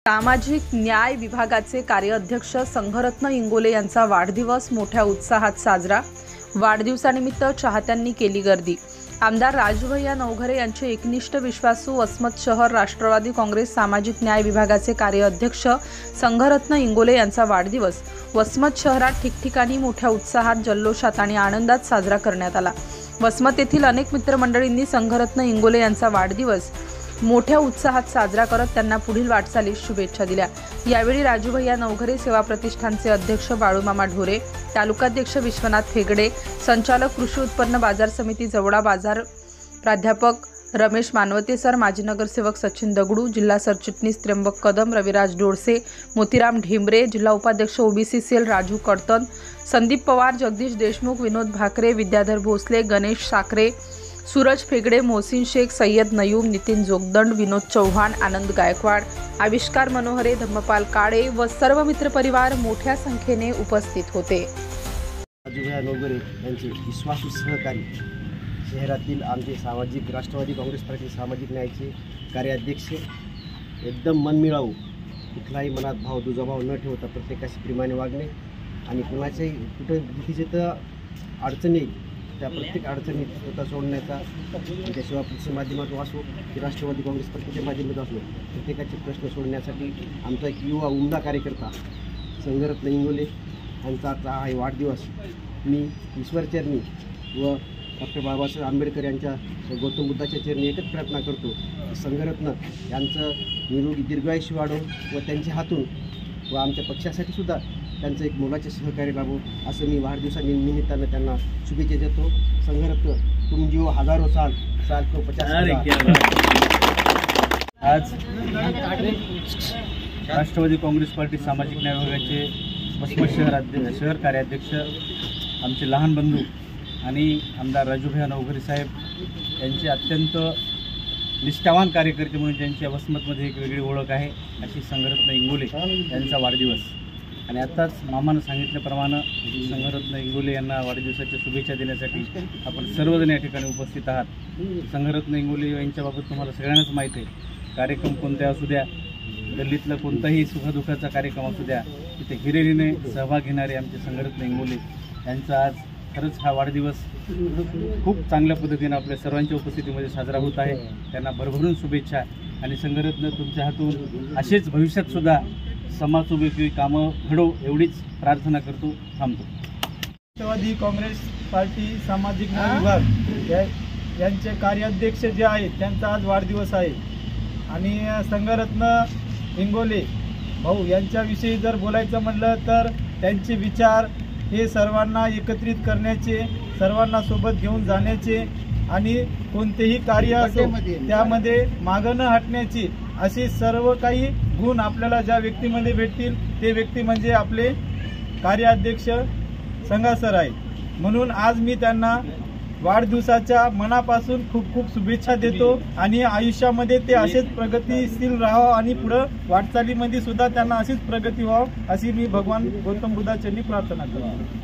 सामाजिक न्याय विभागाचे कार्याध्यक्ष संघरत्न इंगोले यांचा वाढदिवस मोठ्या उत्साहात साजरा। वाढदिवसानिमित्त चाहत्यांनी केली गर्दी। आमदार राजूभैया नवघरे यांचे एकनिष्ठ विश्वासू वसमत शहर राष्ट्रवादी काँग्रेस सामाजिक न्याय विभागाचे कार्याध्यक्ष संघरत्न इंगोले यांचा वाढदिवस वसमत शहरात ठिकठिकाणी मोठ्या उत्साहात, जल्लोषात आणि आनंदात साजरा करण्यात आला। वसमत येथील अनेक मित्रमंडळींनी संघरत्न इंगोले यांचा वाढदिवस मोठ्या उत्साहात साजरा करत त्यांना पुढील वाटचालीस शुभेच्छा दिल्या। यावेळी राजूभैया नवघरे सेवा प्रतिष्ठानचे अध्यक्ष बाळूमामा ढोरे, तालुकाध्यक्ष विश्वनाथ फेगडे, संचालक कृषी उत्पन्न बाजार समिती जवळा बाजार प्राध्यापक रमेश मानवते सर, माजी नगरसेवक सचिन दगडू, जिल्हा सरचिटणीस त्र्यंबक कदम, रविराज डोळसे, मोतीराम ढेंबरे, जिल्हा उपाध्यक्ष ओबीसी सेल राजू कडतन, संदीप पवार, जगदीश देशमुख, विनोद भाकरे, विद्याधर भोसले, गणेश साखरे, सूरज फेगडे, मोहसिन शेख, सय्यद नयूम, नितीन जोगदंड, विनोद चौहान, आनंद गायकवाड, आविष्कार मनोहरे, धम्मपाल काळे व सर्व मित्रपरिवार मोठ्या संख्येने उपस्थित होते। राजूभैया नवघरे यांचे विश्वासू सहकारी, शहरातील आमचे सामाजिक राष्ट्रवादी काँग्रेस पार्टी सामाजिक न्यायाचे कार्याध्यक्ष, एकदम मनमिळावू, कुठलाही मनात भाव दुजाभाव न ठेवता प्रत्येकाशी प्रेमाने वागणे आणि कुणाच्याही कुठं भीतीचे तर अडचणी त्या प्रत्येक अडचणीत स्वतः सोडण्याचा, त्या सेवापूर्तीच्या माध्यमातून असो की राष्ट्रवादी काँग्रेस पार्टीच्या माध्यमातून असो, प्रत्येकाचे प्रश्न सोडण्यासाठी आमचा एक युवा उमदा कार्यकर्ता संघरत्न इंगोले यांचा आजचा हा वाढदिवस मी ईश्वरचरणी व डॉक्टर बाबासाहेब आंबेडकर यांच्या गौतम बुद्धाच्या चरणी एकच प्रार्थना करतो की संघरत्न यांचं निरोगी दीर्घायुष्य वाढो व त्यांच्या हातून व आमच्या पक्षासाठी सुद्धा त्यांचं एक मोलाचे सहकार्य लाभो असं मी वाढदिवसानिमित्तानं त्यांना शुभेच्छा देतो। संघरत्न तुम जीव हजारो साल को 50। आज राष्ट्रवादी काँग्रेस पार्टी सामाजिक न्याय विभागाचे वसमत शहर कार्याध्यक्ष आमचे लहान बंधू आणि आमदार राजूभैया नवघरे साहेब यांचे अत्यंत निष्ठावान कार्यकर्ते म्हणून त्यांची वसमतमध्ये एक वेगळी ओळख आहे अशी संघरत्न इंगोले यांचा वाढदिवस। आणि आत्ताच मामानं सांगितल्याप्रमाणे संघरत्न इंगोले यांना वाढदिवसाच्या शुभेच्छा देण्यासाठी आपण सर्वजण या ठिकाणी उपस्थित आहात। संघरत्न इंगोले यांच्याबाबत तुम्हाला सगळ्यांनाच माहीत आहे, कार्यक्रम कोणते असू द्या, गल्लीतला कोणताही सुखदुःखाचा कार्यक्रम असू द्या, तिथे हिरिरीने सहभाग घेणारे आमचे संघरत्न इंगोले यांचा आज खरंच हा वाढदिवस खूप चांगल्या पद्धतीने आपल्या सर्वांच्या उपस्थितीमध्ये साजरा होत आहे। त्यांना भरभरून शुभेच्छा आणि संघरत्न तुमच्या हातून असेच भविष्यात सुद्धा समाजोपयोगी कामं घडो एवढीच प्रार्थना करतो, थांबतो। राष्ट्रवादी काँग्रेस पार्टी सामाजिक न्याय विभाग यांचे कार्याध्यक्ष जे आहेत त्यांचा आज वाढदिवस आहे आणि संघरत्न इंगोले भाऊ यांच्याविषयी जर बोलायचं म्हटलं तर त्यांचे विचार हे सर्वांना एकत्रित करण्याचे, सर्वांना सोबत घेऊन जाण्याचे आणि कोणतेही कार्य असो त्यामध्ये मागं न हटण्याची असे सर्व काही गुण आपल्याला ज्या व्यक्तीमध्ये भेटतील ते व्यक्ती म्हणजे आपले कार्याध्यक्ष संघा सर आहे। म्हणून आज मी त्यांना वाढदिवसाच्या मनापासून खूप खूप शुभेच्छा देतो आणि आयुष्यामध्ये ते असेच प्रगतीशील राहावं आणि पुढं वाटचालीमध्ये सुद्धा त्यांना अशीच प्रगती व्हावं अशी मी भगवान गौतम बुद्धाचरणी प्रार्थना करतो।